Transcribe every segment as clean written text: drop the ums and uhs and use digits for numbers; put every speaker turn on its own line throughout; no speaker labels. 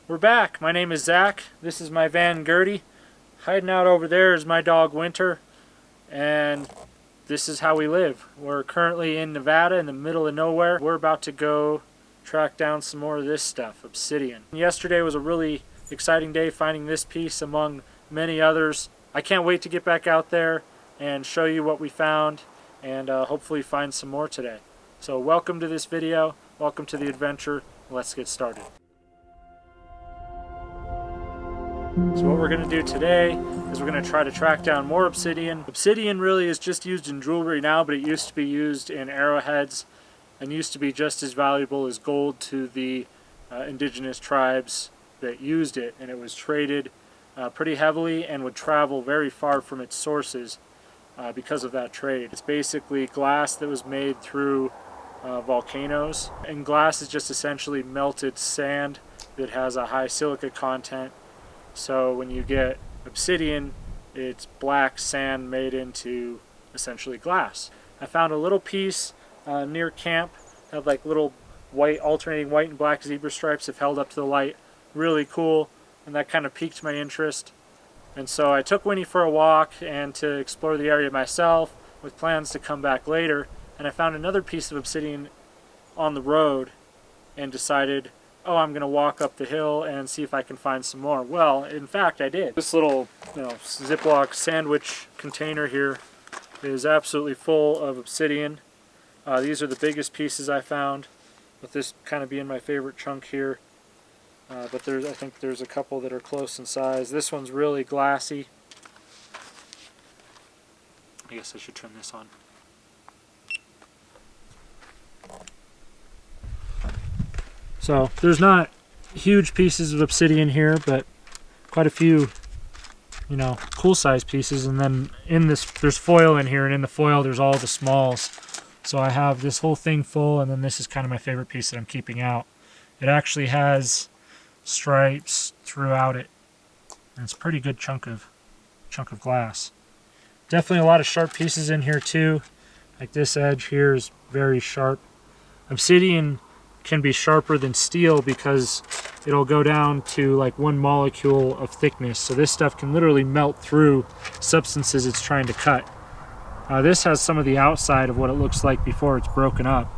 We're back. My name is Zach. This is my van Gertie. Hiding out over there is my dog Winter. And this is how we live. We're currently in Nevada in the middle of nowhere. We're about to go track down some more of this stuff, Obsidian. Yesterday was a really exciting day finding this piece among many others. I can't wait to get back out there and show you what we found and hopefully find some more today. So welcome to this video. Welcome to the adventure. Let's get started. So what we're going to do today is we're going to try to track down more obsidian. Obsidian really is just used in jewelry now, but it used to be used in arrowheads and used to be just as valuable as gold to the indigenous tribes that used it, and it was traded pretty heavily and would travel very far from its sources because of that trade. It's basically glass that was made through volcanoes, and glass is just essentially melted sand that has a high silica content. So when you get obsidian, it's black sand made into essentially glass. I found a little piece near camp, have like little white, alternating white and black zebra stripes if held up to the light. Really cool, and that kind of piqued my interest. And so I took Winnie for a walk and to explore the area myself with plans to come back later, and I found another piece of obsidian on the road and decided, oh, I'm going to walk up the hill and see if I can find some more. Well, in fact, I did. This little, Ziploc sandwich container here is absolutely full of obsidian. These are the biggest pieces I found, with this kind of being my favorite chunk here. But I think there's a couple that are close in size. This one's really glassy. I guess I should turn this on. So there's not huge pieces of obsidian here, but quite a few, cool size pieces. And then in this, there's foil in here, and in the foil there's all the smalls. So I have this whole thing full, and then this is kind of my favorite piece that I'm keeping out. It actually has stripes throughout it, and it's a pretty good chunk of glass. Definitely a lot of sharp pieces in here too. Like this edge here is very sharp. Obsidian can be sharper than steel because it'll go down to like 1 molecule of thickness. So this stuff can literally melt through substances it's trying to cut. This has some of the outside of what it looks like before it's broken up.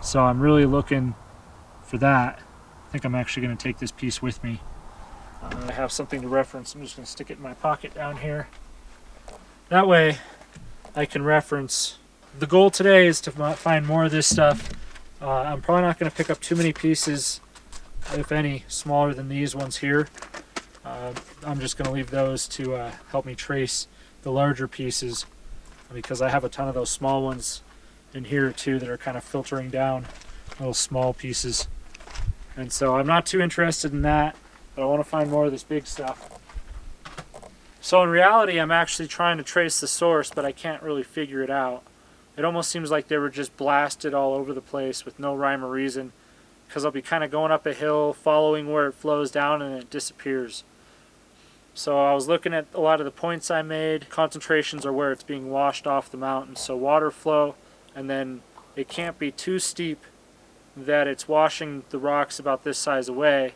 So I'm really looking for that. I think I'm actually going to take this piece with me. I have something to reference. I'm just going to stick it in my pocket down here. That way I can reference. The goal today is to find more of this stuff. I'm probably not going to pick up too many pieces, if any, smaller than these ones here. I'm just going to leave those to help me trace the larger pieces, because I have a ton of those small ones in here too that are kind of filtering down, little small pieces. And so I'm not too interested in that, but I want to find more of this big stuff. So in reality, I'm actually trying to trace the source, but I can't really figure it out. It almost seems like they were just blasted all over the place with no rhyme or reason, because I'll be kind of going up a hill, following where it flows down, and it disappears. So I was looking at a lot of the points I made. Concentrations are where it's being washed off the mountain, so water flow, and then it can't be too steep that it's washing the rocks about this size away.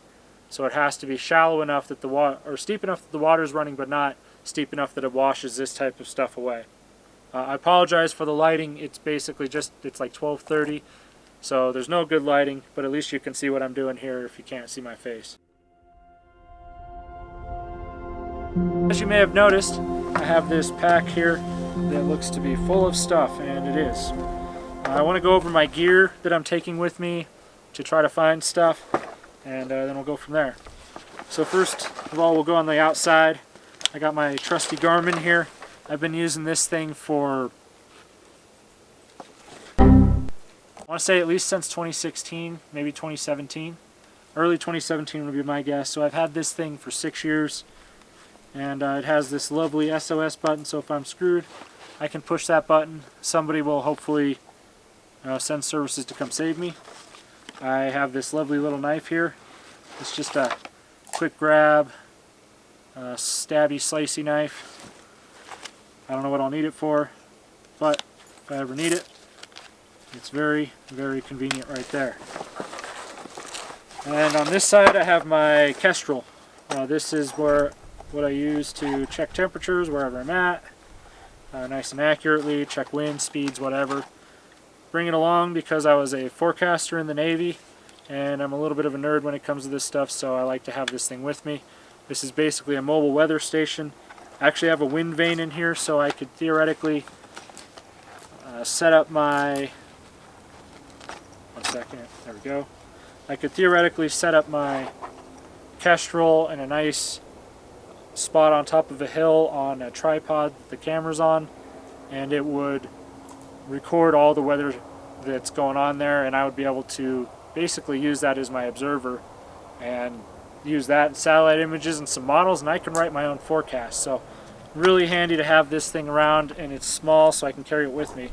So it has to be shallow enough that the water, or steep enough that the water is running, but not steep enough that it washes this type of stuff away. I apologize for the lighting. It's basically it's like 12:30, so there's no good lighting, but at least you can see what I'm doing here if you can't see my face. As you may have noticed, I have this pack here that looks to be full of stuff, and it is. I want to go over my gear that I'm taking with me to try to find stuff, and then we'll go from there. So first of all, we'll go on the outside. I got my trusty Garmin here. I've been using this thing for, I want to say at least since 2016, maybe 2017. Early 2017 would be my guess. So I've had this thing for 6 years, and it has this lovely SOS button, so if I'm screwed, I can push that button. Somebody will hopefully send services to come save me. I have this lovely little knife here. It's just a quick grab, stabby, slicey knife. I don't know what I'll need it for, but if I ever need it, it's very, very convenient right there. And on this side I have my Kestrel. This is what I use to check temperatures wherever I'm at, nice and accurately, check wind, speeds, whatever. Bring it along because I was a forecaster in the Navy and I'm a little bit of a nerd when it comes to this stuff, so I like to have this thing with me. This is basically a mobile weather station. I actually have a wind vane in here, so I could theoretically set up my... One second, there we go. I could theoretically set up my Kestrel in a nice spot on top of a hill on a tripod that the camera's on, and it would record all the weather that's going on there, and I would be able to basically use that as my observer and use that in satellite images and some models, and I can write my own forecast. So really handy to have this thing around, and it's small so I can carry it with me,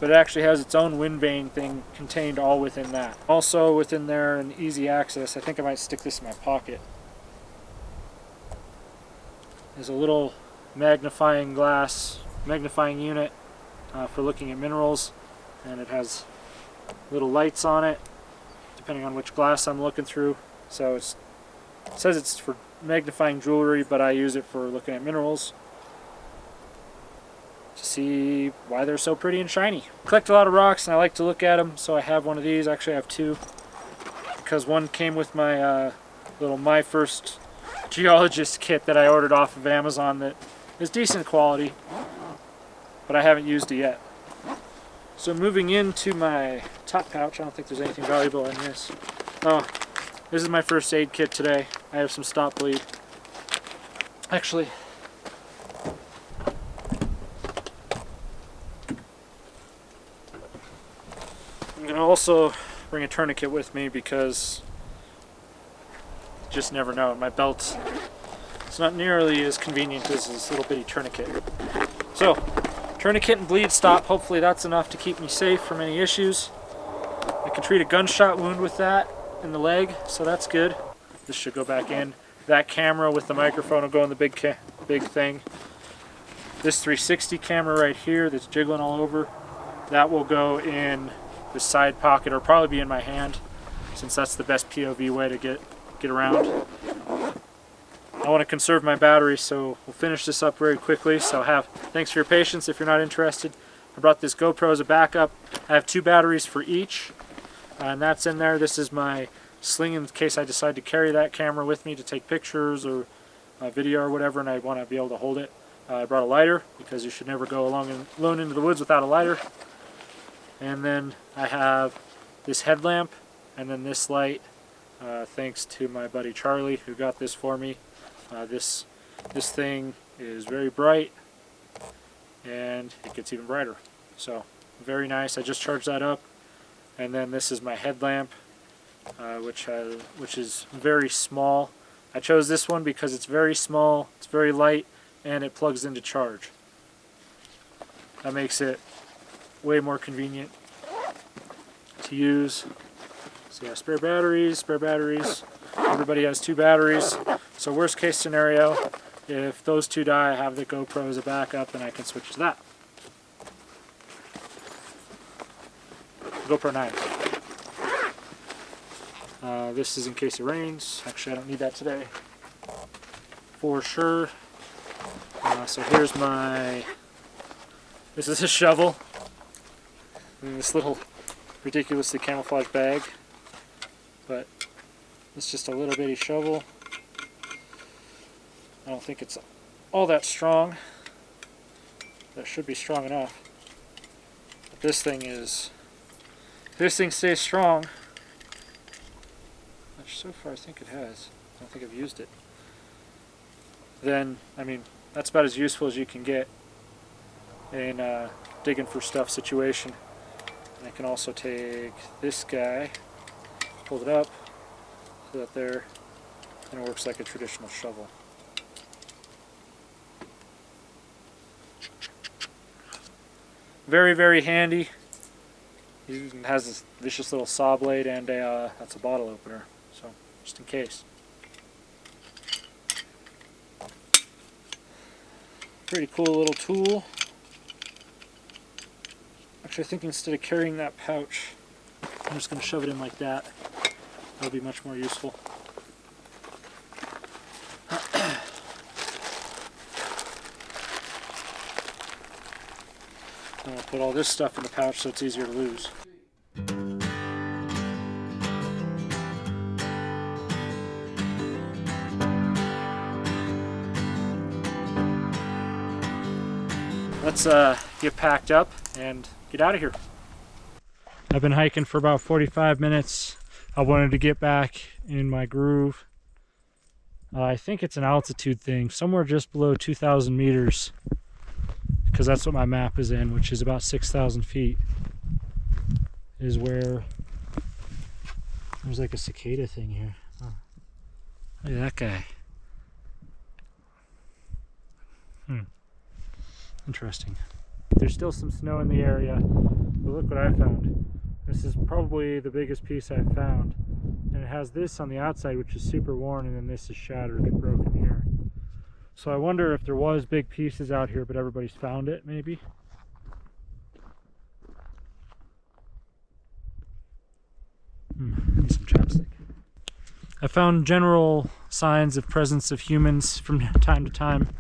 but it actually has its own wind vane thing contained all within that. Also within there, and easy access, I think I might stick this in my pocket. There's a little magnifying unit for looking at minerals, and it has little lights on it depending on which glass I'm looking through. So it says it's for magnifying jewelry, but I use it for looking at minerals to see why they're so pretty and shiny. I collect a lot of rocks and I like to look at them, so I have one of these. Actually I have two, because one came with my My First Geologist kit that I ordered off of Amazon that is decent quality, but I haven't used it yet. So moving into my top pouch, I don't think there's anything valuable in this. Oh, this is my first aid kit today. I have some stop bleed. Actually, I'm going to also bring a tourniquet with me because you just never know. My belt, it's not nearly as convenient as this little bitty tourniquet. So, tourniquet and bleed stop, hopefully that's enough to keep me safe from any issues. I can treat a gunshot wound with that in the leg, so that's good. This should go back in. That camera with the microphone will go in the big thing. This 360 camera right here that's jiggling all over, that will go in the side pocket, or probably be in my hand, since that's the best POV way to get around. I want to conserve my battery, so we'll finish this up very quickly. So thanks for your patience if you're not interested. I brought this GoPro as a backup. I have 2 batteries for each, and that's in there. This is my sling in case I decide to carry that camera with me to take pictures or video or whatever, and I want to be able to hold it. I brought a lighter because you should never go alone into the woods without a lighter. And then I have this headlamp, and then this light, thanks to my buddy Charlie who got this for me. This thing is very bright, and it gets even brighter. So very nice. I just charged that up, and then this is my headlamp, which is very small. I chose this one because it's very small, it's very light, and it plugs into charge. That makes it way more convenient to use. So yeah, spare batteries. Everybody has 2 batteries. So worst case scenario, if those 2 die, I have the GoPro as a backup and I can switch to that. GoPro 9. This is in case it rains. Actually, I don't need that today for sure. So here's this is a shovel in this little ridiculously camouflaged bag, but it's just a little bitty shovel. I don't think it's all that strong. That should be strong enough. But this thing stays strong. Which so far I think it has. I don't think I've used it. Then, I mean, that's about as useful as you can get in a digging for stuff situation. And I can also take this guy, hold it up, put that there, and it works like a traditional shovel. Very, very handy. It has this vicious little saw blade, and that's a bottle opener, so just in case. Pretty cool little tool. Actually, I think instead of carrying that pouch, I'm just going to shove it in like that. That'll be much more useful. I'll put all this stuff in the pouch so it's easier to lose. Let's get packed up and get out of here. I've been hiking for about 45 minutes. I wanted to get back in my groove. I think it's an altitude thing, somewhere just below 2,000 meters, because that's what my map is in, which is about 6,000 feet, is where there's like a cicada thing here. Oh, look at that guy. Interesting. There's still some snow in the area, but look what I found. This is probably the biggest piece I've found, and it has this on the outside, which is super worn, and then this is shattered and broken here. So I wonder if there was big pieces out here, but everybody's found it, maybe. Need some chapstick. I found general signs of presence of humans from time to time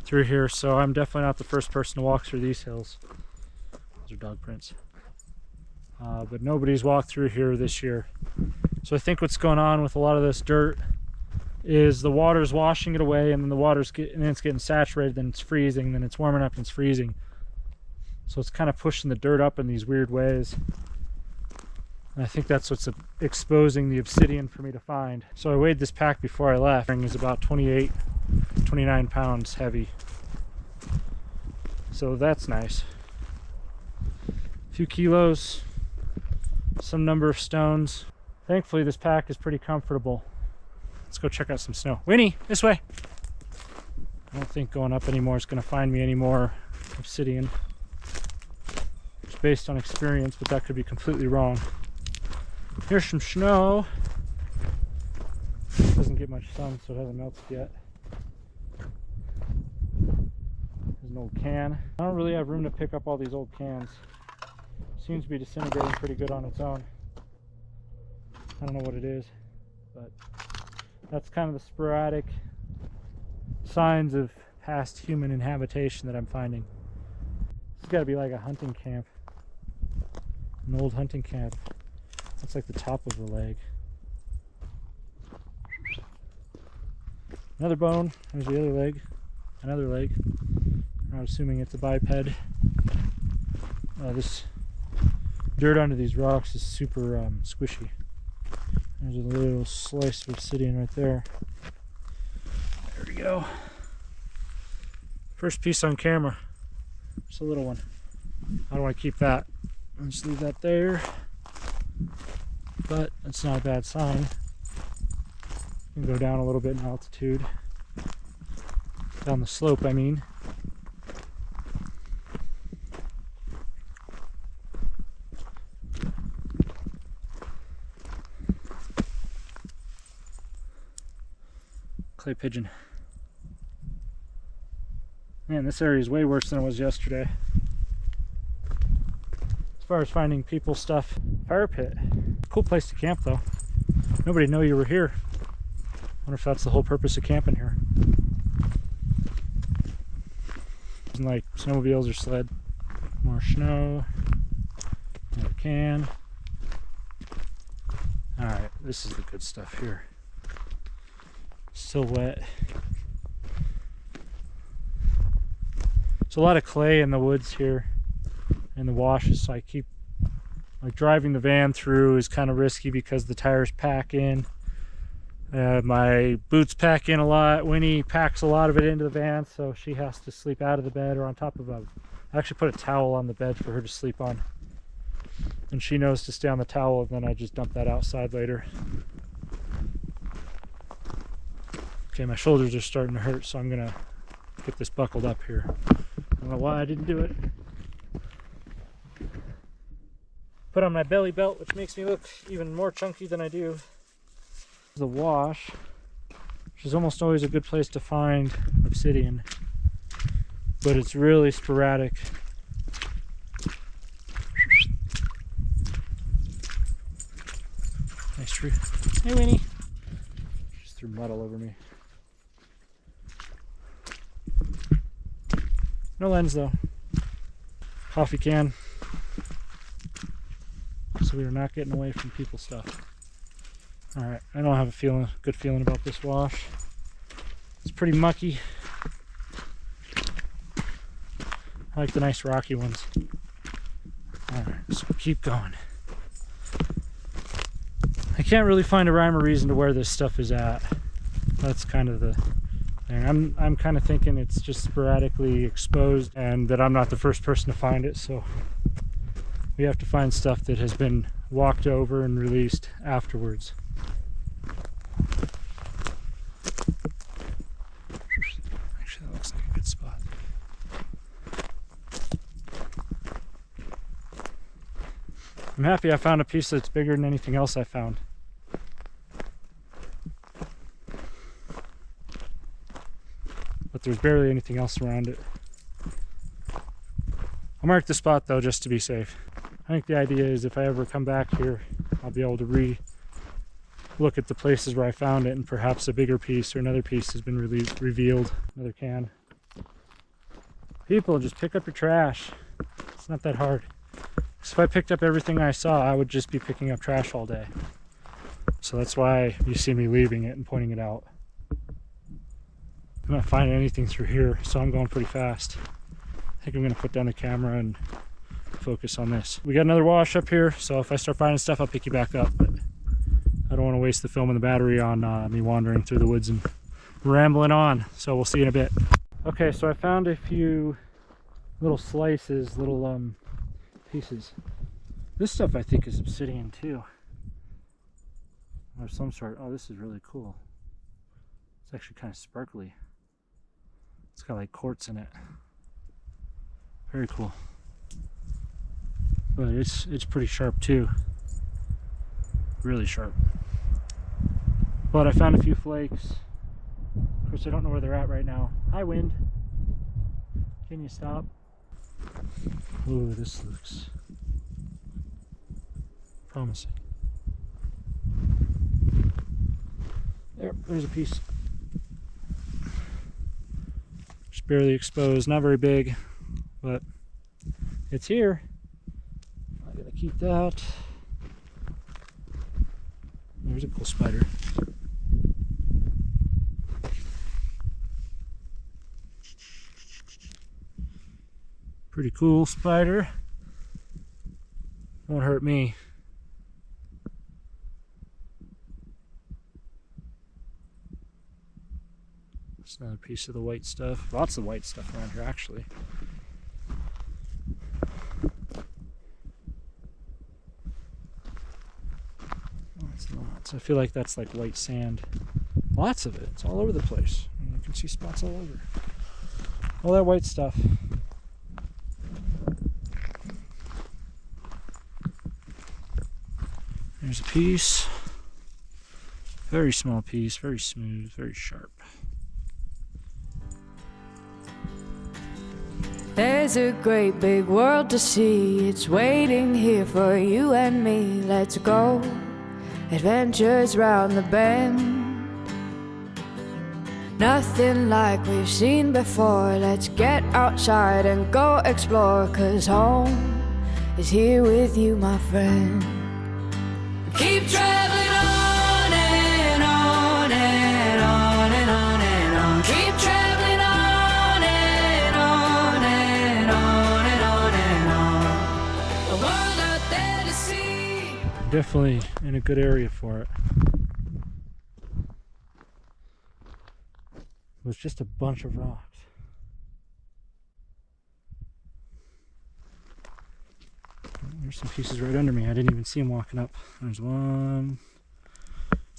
through here, so I'm definitely not the first person to walk through these hills. Those are dog prints. But nobody's walked through here this year. So I think what's going on with a lot of this dirt is the water's washing it away, and then it's getting saturated, then it's freezing, then it's warming up and it's freezing. So it's kind of pushing the dirt up in these weird ways. And I think that's what's exposing the obsidian for me to find. So I weighed this pack before I left. It was about 29 pounds heavy. So that's nice. A few kilos, some number of stones. Thankfully this pack is pretty comfortable. Let's go check out some snow. Winnie, this way. I don't think going up anymore is going to find me any more obsidian. It's based on experience, but that could be completely wrong. Here's some snow. It doesn't get much sun, so it hasn't melted yet. There's an old can. I don't really have room to pick up all these old cans. Seems to be disintegrating pretty good on its own. I don't know what it is, but that's kind of the sporadic signs of past human inhabitation that I'm finding. It's got to be like a hunting camp, an old hunting camp. That's like the top of the leg. Another bone. There's the other leg. Another leg. I'm assuming it's a biped. This dirt under these rocks is super squishy. There's a little slice of obsidian right there. There we go. First piece on camera. Just a little one. I don't want to keep that. I'll just leave that there. But that's not a bad sign. You can go down a little bit in altitude. Down the slope, I mean. Clay pigeon. Man, this area is way worse than it was yesterday. As far as finding people stuff. Fire pit. Cool place to camp though. Nobody know you were here. Wonder if that's the whole purpose of camping here. Like snowmobiles or sled. More snow. Another can. Alright, this is the good stuff here. Still wet. There's a lot of clay in the woods here and the washes, so I keep like driving the van through is kind of risky because the tires pack in. My boots pack in a lot. Winnie packs a lot of it into the van, so she has to sleep out of the bed or on top of I actually put a towel on the bed for her to sleep on. And she knows to stay on the towel, and then I just dump that outside later. Okay, my shoulders are starting to hurt, so I'm gonna get this buckled up here. I don't know why I didn't do it. Put on my belly belt, which makes me look even more chunky than I do. The wash, which is almost always a good place to find obsidian, but it's really sporadic. Nice tree. Hey, Winnie. Just threw mud all over me. No lens though. Coffee can. So we are not getting away from people's stuff. Alright, I don't have a good feeling about this wash. It's pretty mucky. I like the nice rocky ones. Alright, so keep going. I can't really find a rhyme or reason to where this stuff is at. That's kind of the thing. I'm kind of thinking it's just sporadically exposed and that I'm not the first person to find it, so we have to find stuff that has been walked over and released afterwards. Actually, that looks like a good spot. I'm happy I found a piece that's bigger than anything else I found. But there's barely anything else around it. I'll mark the spot though, just to be safe. I think the idea is if I ever come back here, I'll be able to look at the places where I found it, and perhaps a bigger piece or another piece has been revealed. Another can. People, just pick up your trash. It's not that hard. So if I picked up everything I saw, I would just be picking up trash all day. So that's why you see me leaving it and pointing it out. I'm not finding anything through here, so I'm going pretty fast. I think I'm going to put down the camera and focus on this. We got another wash up here, so if I start finding stuff, I'll pick you back up. But I don't want to waste the film and the battery on me wandering through the woods and rambling on. So we'll see you in a bit. Okay, so I found a few little slices, little pieces. This stuff I think is obsidian too. Or some sort. Oh, this is really cool. It's actually kind of sparkly. It's got like quartz in it. Very cool. But it's pretty sharp too. Really sharp. But I found a few flakes. Of course, I don't know where they're at right now. Hi, wind. Can you stop? Ooh, this looks promising. There's a piece. Just barely exposed, not very big, but it's here. I gotta keep that. There's a cool spider. Pretty cool spider. Won't hurt me. That's another piece of the white stuff. Lots of white stuff around here, actually. That's lots. I feel like that's like white sand. Lots of it. It's all over the place. And you can see spots all over. All that white stuff. There's a piece. Very small piece, very smooth, very sharp.
There's a great big world to see. It's waiting here for you and me. Let's go. Adventures round the bend. Nothing like we've seen before. Let's get outside and go explore. 'Cause home is here with you, my friend. Keep traveling on and on and on and on and on. Keep traveling on and on and on and on and on. A world out there to see.
Definitely in a good area for it. It was just a bunch of rocks. There's some pieces right under me. I didn't even see them walking up. There's one.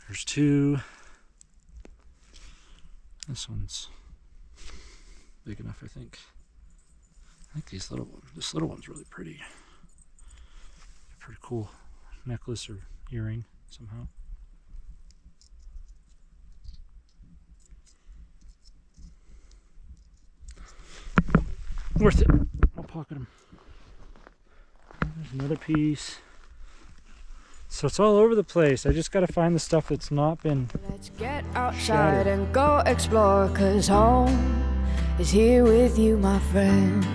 There's two. This one's big enough, I think. I think this little one's really pretty. Pretty cool necklace or earring somehow. Worth it. I'll pocket them. There's another piece. So it's all over the place. I just gotta find the stuff that's not been
Let's get outside and go explore, 'cause home is here with you, my friend.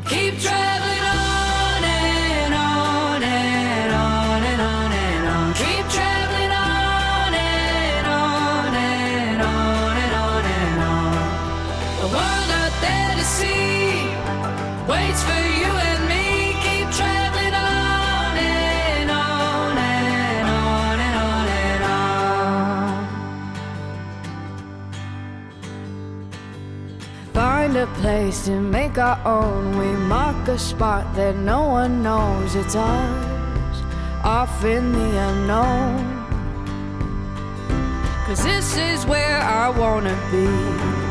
Keep traveling on and on and on and on and on. Keep traveling on and on and on and on and on. The world out there to see waits for you and me. Keep traveling on and on and on and on and on. Find a place to make our own. We mark a spot that no one knows it's ours, off in the unknown. 'Cause this is where I wanna be,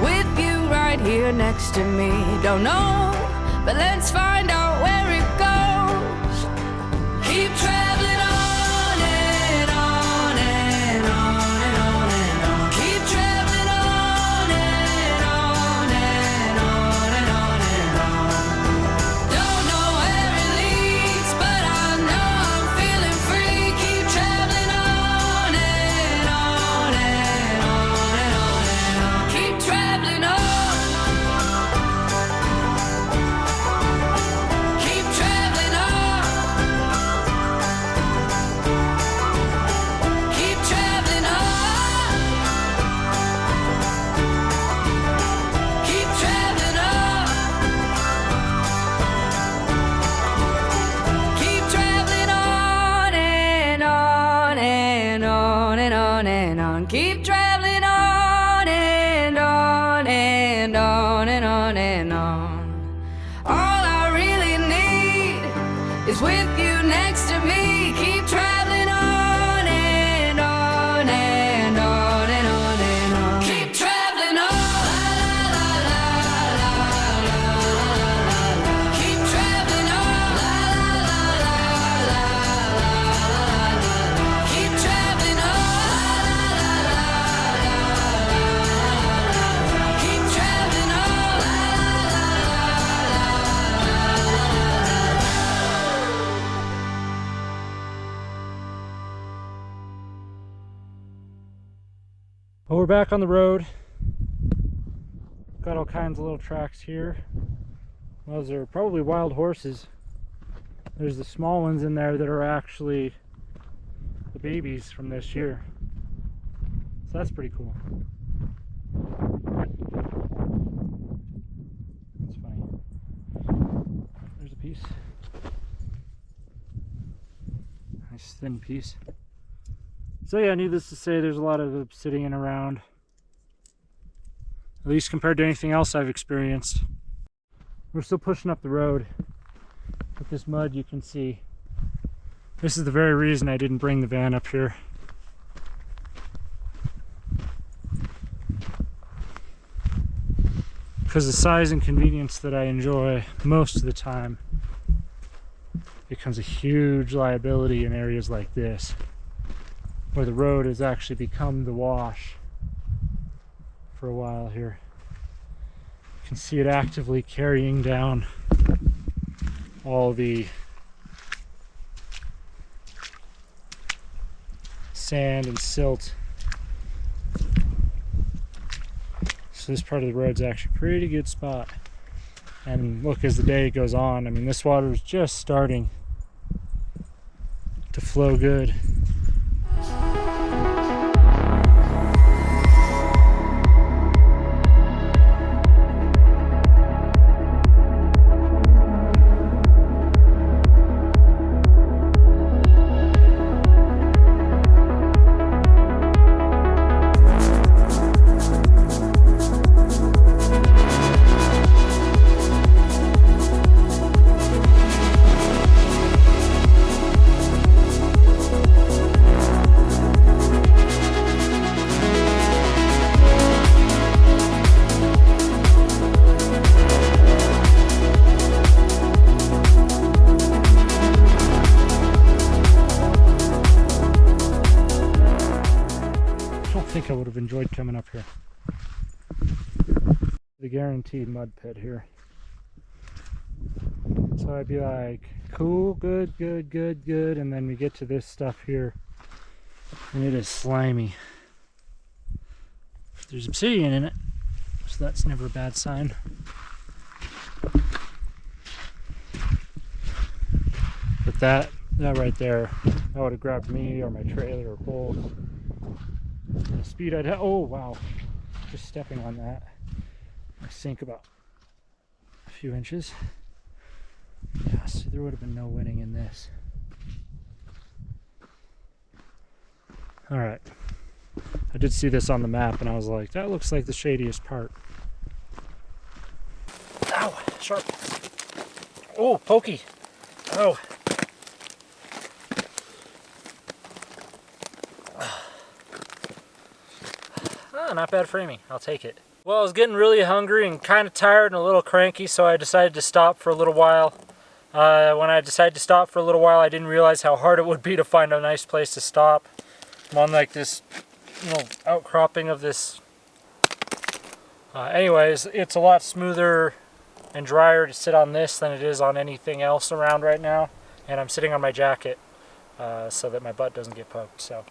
with you right here next to me. Don't know, but let's find out where it goes. Keep traveling on and on and on and on and on. Keep traveling on and on and on and on and on. Don't know where it leads, but I know I'm feeling free. Keep traveling on and on and on and on and on. Keep traveling on. Keep traveling on. Keep traveling on. Keep traveling on. Keep traveling on and on and on and on and on. Keep traveling on and on and on and on and on. All I really need is with you next to me. Keep traveling on and on and on and on and on. Keep traveling on. Keep traveling on. Keep traveling on. Keep traveling on.
Well, we're back on the road. Got all kinds of little tracks here. Those are probably wild horses. There's the small ones in there that are actually the babies from this year. So that's pretty cool. That's funny. There's a piece. Nice thin piece. So yeah, needless to say, there's a lot of obsidian around. At least compared to anything else I've experienced. We're still pushing up the road. With this mud you can see. This is the very reason I didn't bring the van up here. Because the size and convenience that I enjoy most of the time becomes a huge liability in areas like this, where the road has actually become the wash for a while here. You can see it actively carrying down all the sand and silt. So this part of the road's actually a pretty good spot. And look, as the day goes on, I mean, this water is just starting to flow good. I would have enjoyed coming up here. The guaranteed mud pit here. So I'd be like, cool, good, good, good, good, and then we get to this stuff here, and it is slimy. There's obsidian in it, so that's never a bad sign. But that right there, that would have grabbed me or my trailer or both. The speed I'd have, oh wow, just stepping on that, I sink about a few inches. Yeah, see, there would have been no winning in this. All right, I did see this on the map and I was like, that looks like the shadiest part. Ow, sharp. Oh, pokey. Oh. Ah, not bad framing, I'll take it. Well, I was getting really hungry and kind of tired and a little cranky, so I decided to stop for a little while. When I decided to stop for a little while, I didn't realize how hard it would be to find a nice place to stop. I'm on like this, outcropping of this. Anyways, it's a lot smoother and drier to sit on this than it is on anything else around right now. And I'm sitting on my jacket so that my butt doesn't get poked. So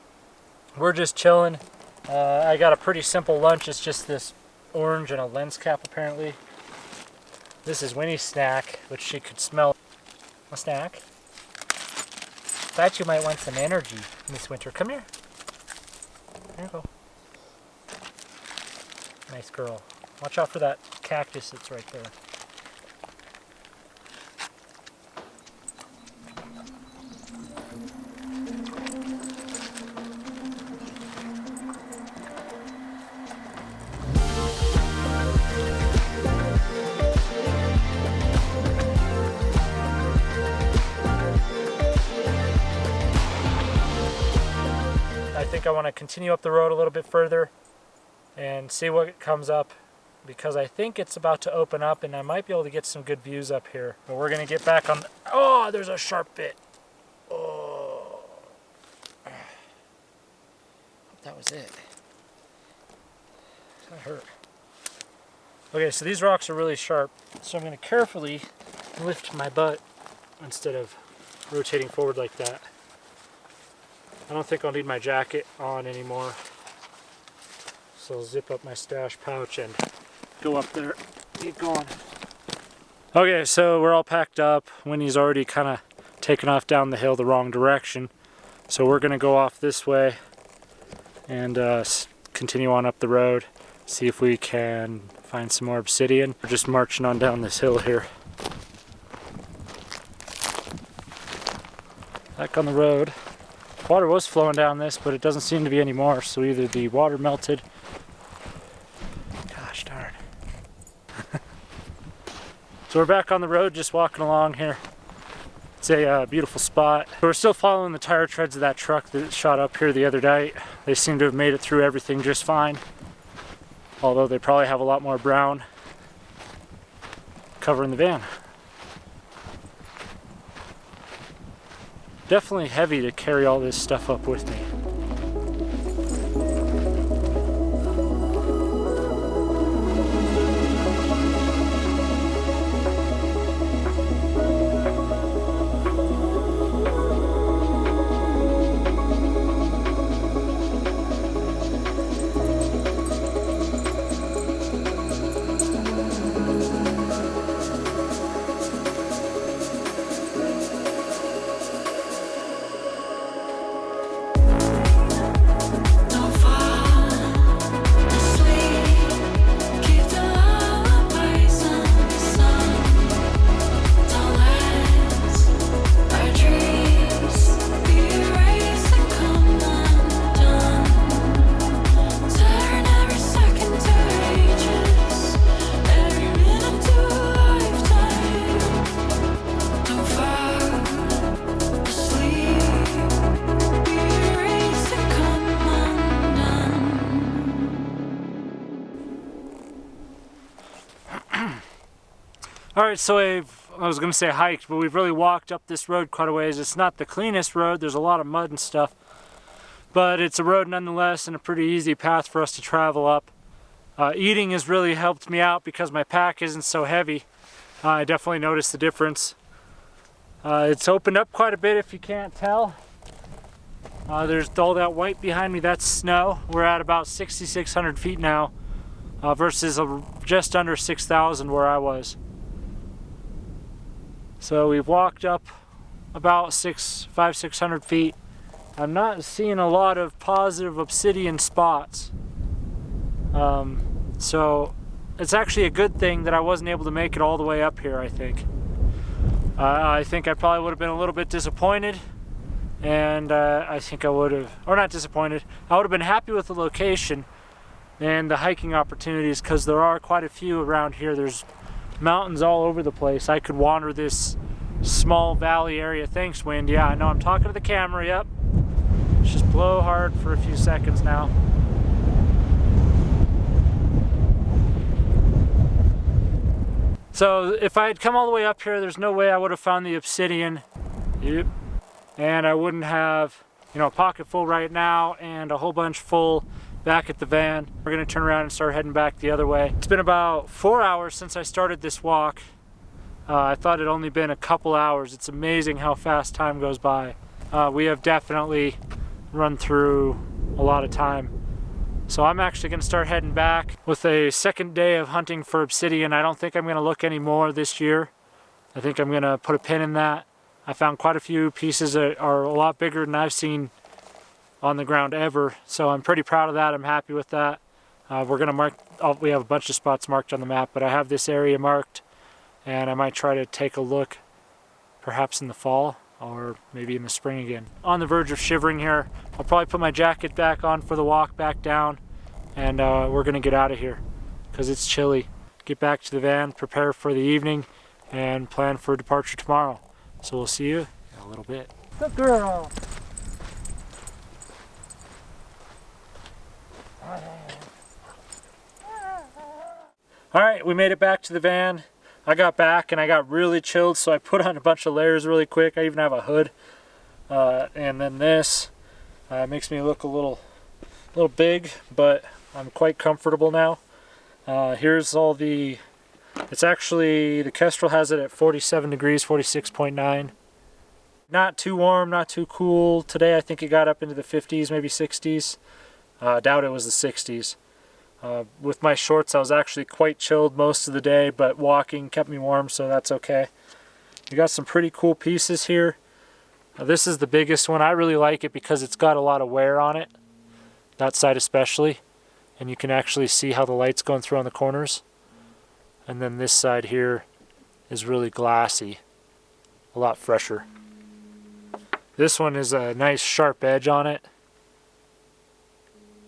we're just chilling. I got a pretty simple lunch. It's just this orange and a lens cap apparently. This is Winnie's snack, which she could smell. A snack? Thought you might want some energy, Miss Winter. Come here. There you go. Nice girl. Watch out for that cactus that's right there. I want to continue up the road a little bit further and see what comes up, because I think it's about to open up and I might be able to get some good views up here. But we're going to get back on. Oh, there's a sharp bit. Oh, that was it. That hurt. Okay, so these rocks are really sharp, so I'm going to carefully lift my butt instead of rotating forward like that. I don't think I'll need my jacket on anymore. So I'll zip up my stash pouch and go up there, keep going. Okay, so we're all packed up. Winnie's already kind of taken off down the hill the wrong direction. So we're gonna go off this way and continue on up the road. See if we can find some more obsidian. We're just marching on down this hill here. Back on the road. Water was flowing down this, but it doesn't seem to be anymore, so either the water melted. Gosh darn. So we're back on the road, just walking along here. It's a beautiful spot. We're still following the tire treads of that truck that shot up here the other night. They seem to have made it through everything just fine. Although they probably have a lot more brown covering the van. Definitely heavy to carry all this stuff up with me. Alright, so I was going to say hiked, but we've really walked up this road quite a ways. It's not the cleanest road, there's a lot of mud and stuff, but it's a road nonetheless and a pretty easy path for us to travel up. Eating has really helped me out because my pack isn't so heavy. I definitely noticed the difference. It's opened up quite a bit if you can't tell. There's all that white behind me, that's snow. We're at about 6,600 feet now versus just under 6,000 where I was. So we've walked up about 500-600 feet. I'm not seeing a lot of positive obsidian spots. So it's actually a good thing that I wasn't able to make it all the way up here, I think. I think I probably would have been a little bit disappointed, and I think I would have, or not disappointed, I would have been happy with the location and the hiking opportunities, because there are quite a few around here. There's mountains all over the place. I could wander this small valley area. Thanks, wind. Yeah, I know I'm talking to the camera. Yep. Let's just blow hard for a few seconds now. So if I had come all the way up here, there's no way I would have found the obsidian. Yep. And I wouldn't have, you know, a pocket full right now and a whole bunch full back at the van. We're gonna turn around and start heading back the other way. It's been about 4 hours since I started this walk. I thought it'd only been a couple hours. It's amazing how fast time goes by. We have definitely run through a lot of time. So I'm actually gonna start heading back with a second day of hunting for obsidian. I don't think I'm gonna look any more this year. I think I'm gonna put a pin in that. I found quite a few pieces that are a lot bigger than I've seen on the ground ever, so I'm pretty proud of that. I'm happy with that. We're gonna mark, we have a bunch of spots marked on the map, but I have this area marked, and I might try to take a look perhaps in the fall or maybe in the spring again. On the verge of shivering here. I'll probably put my jacket back on for the walk back down, and we're gonna get out of here because it's chilly. Get back to the van, prepare for the evening, and plan for departure tomorrow. So we'll see you in a little bit. Good girl. All right, we made it back to the van. I got back and I got really chilled, so I put on a bunch of layers really quick. I even have a hood. And then this makes me look a little big, but I'm quite comfortable now. Here's all the, it's actually, the Kestrel has it at 47 degrees, 46.9. Not too warm, not too cool. Today I think it got up into the 50s, maybe 60s. Doubt it was the 60s. With my shorts I was actually quite chilled most of the day, but walking kept me warm, so that's okay. We got some pretty cool pieces here. This is the biggest one. I really like it because it's got a lot of wear on it. That side especially. And you can actually see how the light's going through on the corners. And then this side here is really glassy. A lot fresher. This one is a nice sharp edge on it.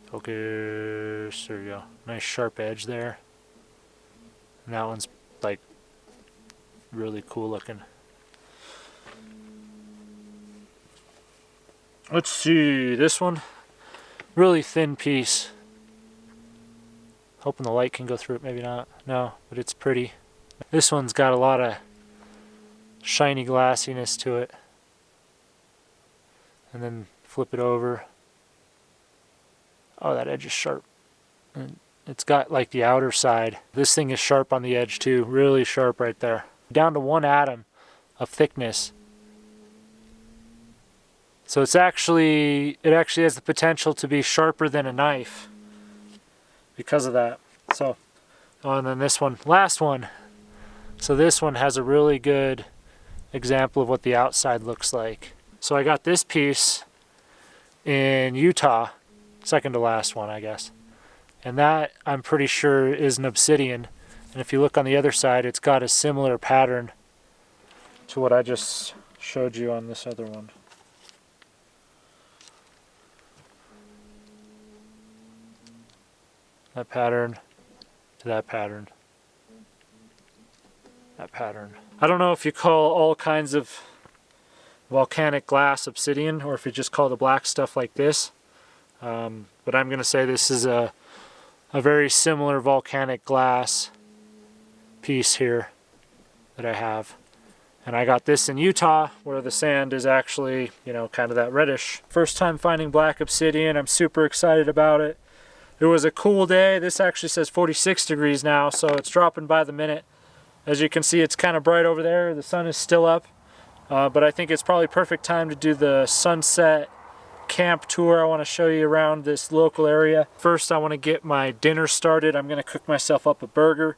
Focus, there you go. Nice sharp edge there. And that one's like really cool looking. Let's see, this one, really thin piece. Hoping the light can go through it, maybe not. No, but it's pretty. This one's got a lot of shiny glassiness to it. And then flip it over. Oh, that edge is sharp. And it's got like the outer side. This thing is sharp on the edge too, really sharp right there. Down to 1 atom of thickness. So it actually has the potential to be sharper than a knife because of that. So, oh, and then this one, last one. So this one has a really good example of what the outside looks like. So I got this piece in Utah. Second to last one, I guess. And that, I'm pretty sure, is an obsidian. And if you look on the other side, it's got a similar pattern to what I just showed you on this other one. That pattern to that pattern. That pattern. I don't know if you call all kinds of volcanic glass obsidian, or if you just call the black stuff like this. But I'm going to say this is a very similar volcanic glass piece here that I have. And I got this in Utah, where the sand is actually, you know, kind of that reddish. First time finding black obsidian. I'm super excited about it. It was a cool day. This actually says 46 degrees now, so it's dropping by the minute. As you can see, it's kind of bright over there. The sun is still up. But I think it's probably perfect time to do the sunset camp tour. I want to show you around this local area. First, I want to get my dinner started. I'm going to cook myself up a burger,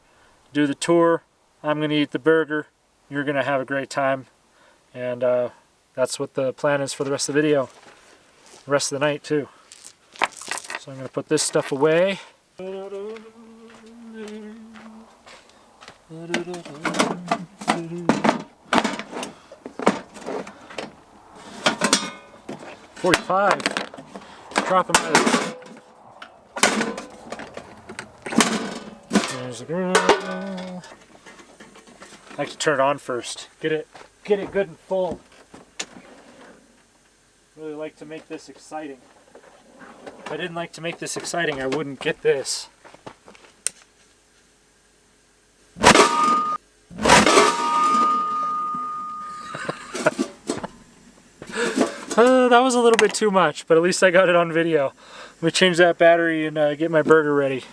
do the tour. I'm going to eat the burger. You're going to have a great time. And that's what the plan is for the rest of the video. The rest of the night too. So I'm going to put this stuff away. 45. Dropping my. There's the grill. I like to turn it on first. Get it good and full. Really like to make this exciting. If I didn't like to make this exciting, I wouldn't get this. That was a little bit too much, but at least I got it on video. Let me change that battery and get my burger ready.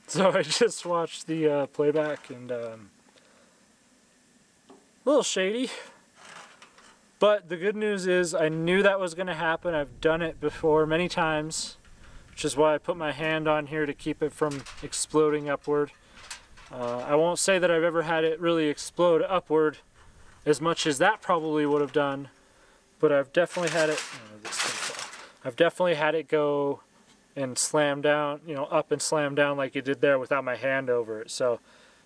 So I just watched the playback and a little shady. But the good news is I knew that was going to happen. I've done it before many times, which is why I put my hand on here to keep it from exploding upward. I won't say that I've ever had it really explode upward as much as that probably would have done, but I've definitely had it. I've definitely had it go and slam down, you know, up and slam down like it did there without my hand over it. So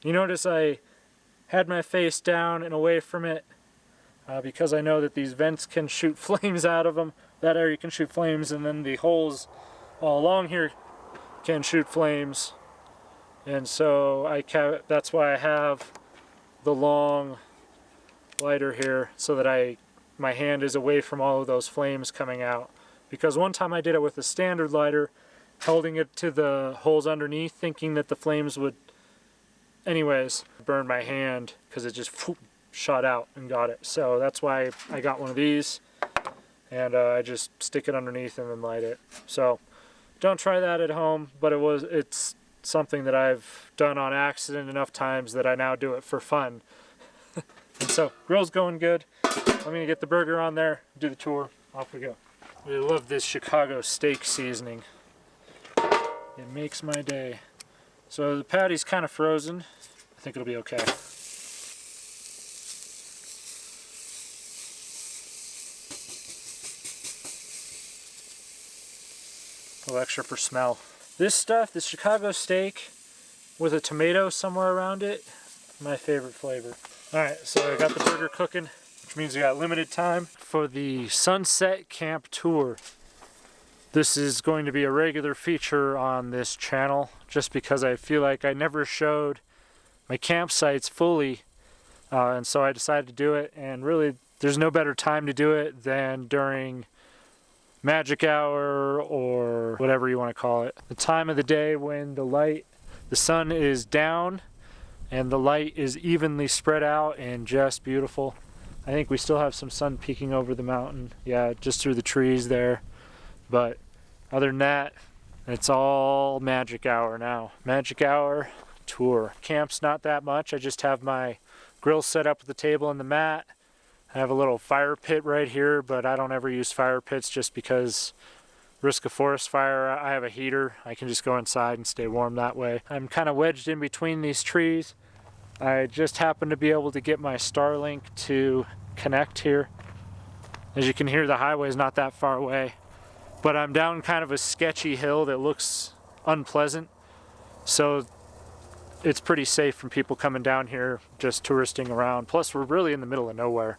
you notice I had my face down and away from it because I know that these vents can shoot flames out of them. That area can shoot flames, and then the holes all along here can shoot flames. And so that's why I have the long lighter here, so that my hand is away from all of those flames coming out. Because one time I did it with a standard lighter, holding it to the holes underneath, thinking that the flames would anyways burn my hand, because it just shot out and got it. So that's why I got one of these, and I just stick it underneath and then light it. So don't try that at home, but it's something that I've done on accident enough times that I now do it for fun. And so, grill's going good. I'm gonna get the burger on there, do the tour, off we go. I love this Chicago steak seasoning. It makes my day. So the patty's kind of frozen. I think it'll be okay. A little extra for smell. This stuff, this Chicago steak with a tomato somewhere around it, my favorite flavor. Alright, so I got the burger cooking, which means we got limited time for the sunset camp tour. This is going to be a regular feature on this channel, just because I feel like I never showed my campsites fully, and so I decided to do it. And really, there's no better time to do it than during magic hour, or whatever you want to call it. The time of the day when the sun is down, and the light is evenly spread out and just beautiful. I think we still have some sun peeking over the mountain. Yeah, just through the trees there. But other than that, it's all magic hour now. Magic hour tour. Camp's not that much. I just have my grill set up with the table and the mat. I have a little fire pit right here, but I don't ever use fire pits just because risk of forest fire. I have a heater. I can just go inside and stay warm that way. I'm kind of wedged in between these trees. I just happened to be able to get my Starlink to connect here. As you can hear, the highway is not that far away, but I'm down kind of a sketchy hill that looks unpleasant, so it's pretty safe from people coming down here just touristing around. Plus, we're really in the middle of nowhere.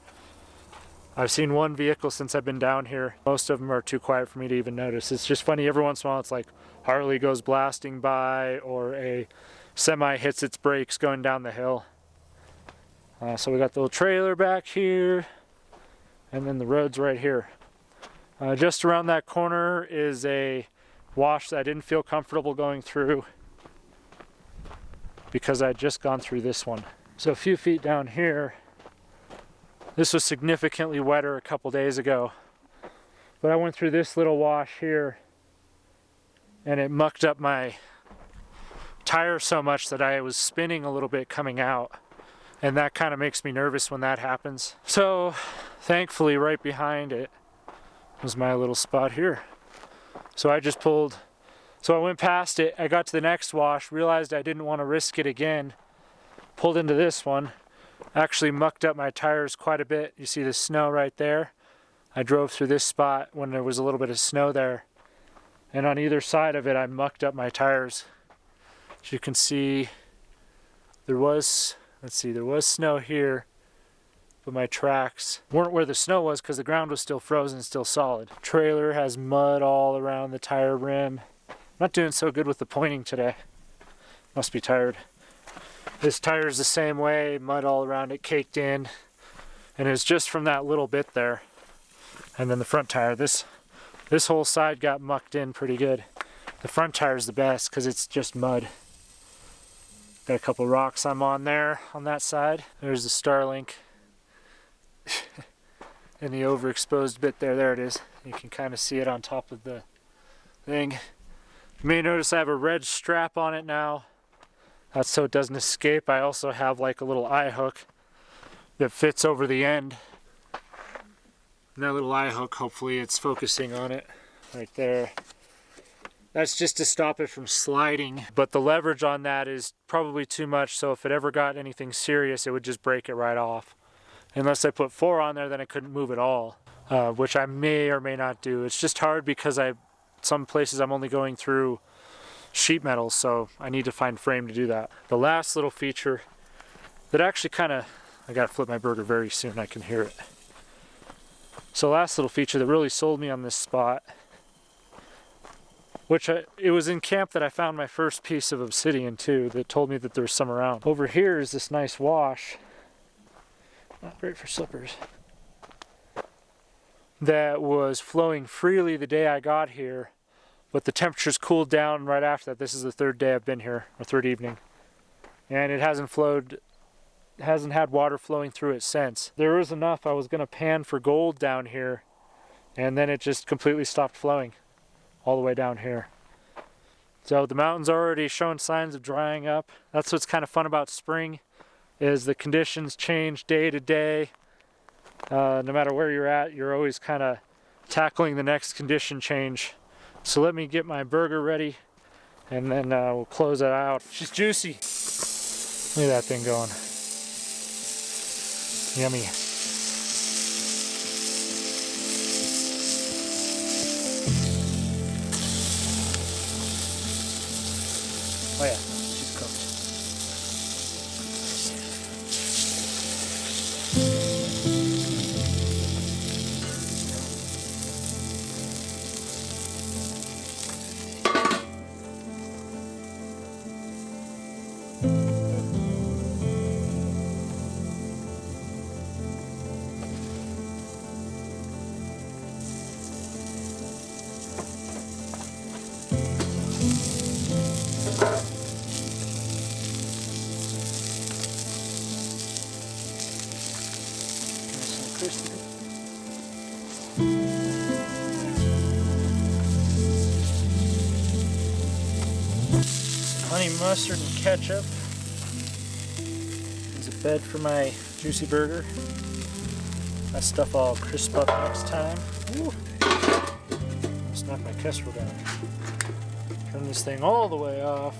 I've seen one vehicle since I've been down here. Most of them are too quiet for me to even notice. It's just funny, every once in a while it's like Harley goes blasting by, or a semi hits its brakes going down the hill. So we got the little trailer back here, and then the road's right here. Just around that corner is a wash that I didn't feel comfortable going through because I'd just gone through this one. So a few feet down here, this was significantly wetter a couple days ago, but I went through this little wash here and it mucked up my tire so much that I was spinning a little bit coming out. and that kind of makes me nervous when that happens. So thankfully right behind it was my little spot here. So I just pulled, so I went past it, I got to the next wash, realized I didn't want to risk it again, pulled into this one, actually mucked up my tires quite a bit. You see the snow right there? I drove through this spot when there was a little bit of snow there, and on either side of it I mucked up my tires. As you can see, there was, there was snow here, but my tracks weren't where the snow was because the ground was still frozen, still solid. Trailer has mud all around the tire rim. I'm not doing so good with the pointing today. Must be tired. This tire's the same way, mud all around it, caked in, and it's just from that little bit there. And then the front tire, this whole side got mucked in pretty good. The front tire is the best because it's just mud. Got a couple rocks I'm on there, on that side. There's the Starlink. And the overexposed bit there, there it is. You can kind of see it on top of the thing. You may notice I have a red strap on it now. That's so it doesn't escape. I also have like a little eye hook that fits over the end. And that little eye hook, hopefully it's focusing on it right there. That's just to stop it from sliding, but the leverage on that is probably too much, so if it ever got anything serious, it would just break it right off. Unless I put 4 on there, then I couldn't move at all, which I may or may not do. It's just hard because some places I'm only going through sheet metal, so I need to find frame to do that. The last little feature that actually I gotta flip my burger very soon, I can hear it. So last little feature that really sold me on this spot, it was in camp that I found my first piece of obsidian too, that told me that there's some around. Over here is this nice wash, not great for slippers, that was flowing freely the day I got here, but the temperatures cooled down right after that. This is the 3rd day I've been here, or 3rd evening, and it hasn't had water flowing through it since. There was enough, I was gonna pan for gold down here, and then it just completely stopped flowing all the way down here. So the mountain's already showing signs of drying up. That's what's kind of fun about spring, is the conditions change day to day. No matter where you're at, you're always kind of tackling the next condition change. So let me get my burger ready, and then we'll close it out. She's juicy. Look at that thing going. Yummy. Oh yeah, she's cooked. Honey mustard and ketchup. There's a bed for my juicy burger. That stuff all crisp up next time. Ooh. Knock my kestrel down. Turn this thing all the way off.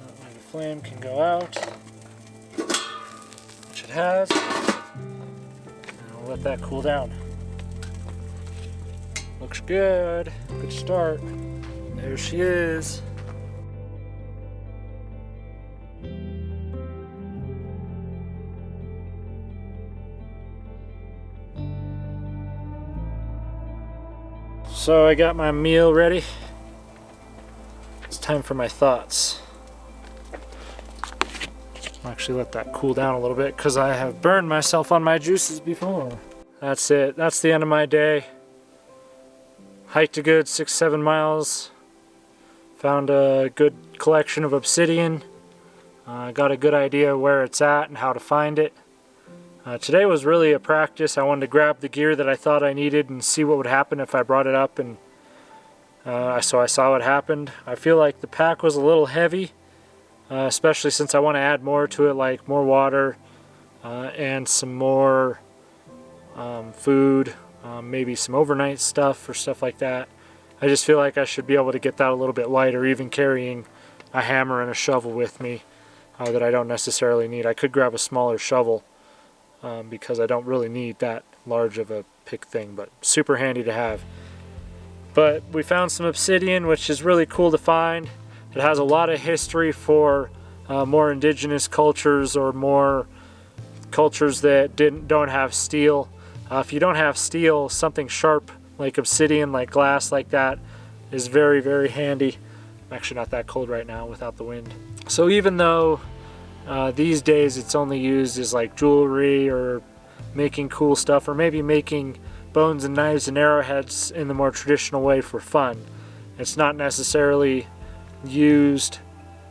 That way the flame can go out, which it has. And I'll let that cool down. Looks good. Good start. There she is. So I got my meal ready. It's time for my thoughts. I'll actually let that cool down a little bit because I have burned myself on my juices before. That's it. That's the end of my day. Hiked a good 6-7 miles. Found a good collection of obsidian. Got a good idea where it's at and how to find it. Today was really a practice. I wanted to grab the gear that I thought I needed and see what would happen if I brought it up, and so I saw what happened. I feel like the pack was a little heavy. especially since I want to add more to it, like more water and some more food, maybe some overnight stuff or stuff like that. I just feel like I should be able to get that a little bit lighter, even carrying a hammer and a shovel with me that I don't necessarily need. I could grab a smaller shovel because I don't really need that large of a pick thing, but super handy to have. But we found some obsidian, which is really cool to find. It has a lot of history for more indigenous cultures or more cultures that don't have steel. If you don't have steel, something sharp like obsidian, like glass like that, is very, very handy. I'm actually not that cold right now without the wind. So even though these days it's only used as like jewelry or making cool stuff, or maybe making bones and knives and arrowheads in the more traditional way for fun, it's not necessarily used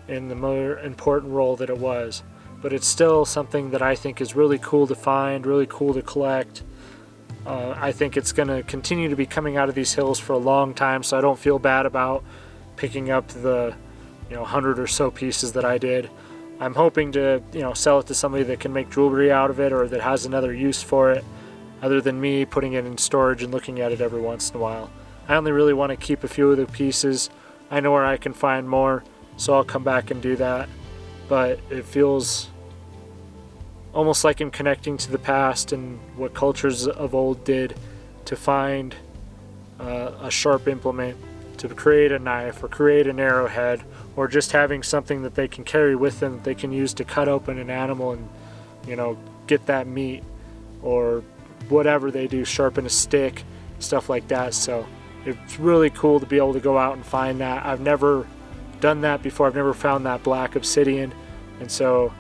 in the more important role that it was. But it's still something that I think is really cool to find, really cool to collect. I think it's going to continue to be coming out of these hills for a long time, so I don't feel bad about picking up the 100 or so pieces that I did. I'm hoping to sell it to somebody that can make jewelry out of it, or that has another use for it other than me putting it in storage and looking at it every once in a while. I only really want to keep a few of the pieces. I know where I can find more, so I'll come back and do that. But it feels almost like I'm connecting to the past and what cultures of old did to find a sharp implement to create a knife or create an arrowhead, or just having something that they can carry with them that they can use to cut open an animal and get that meat, or whatever they do, sharpen a stick, stuff like that. So it's really cool to be able to go out and find that. I've never done that before. I've never found that black obsidian, and so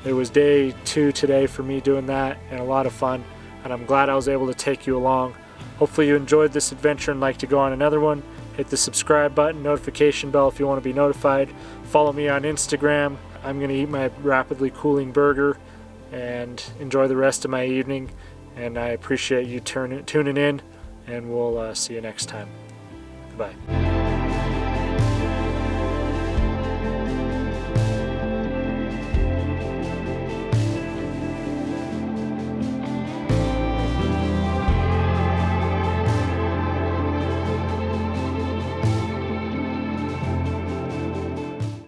it was day 2 today for me doing that, and a lot of fun, and I'm glad I was able to take you along. Hopefully you enjoyed this adventure and like to go on another one. Hit the subscribe button, notification bell if you want to be notified. Follow me on Instagram. I'm going to eat my rapidly cooling burger and enjoy the rest of my evening, and I appreciate you tuning in, and we'll see you next time. Goodbye.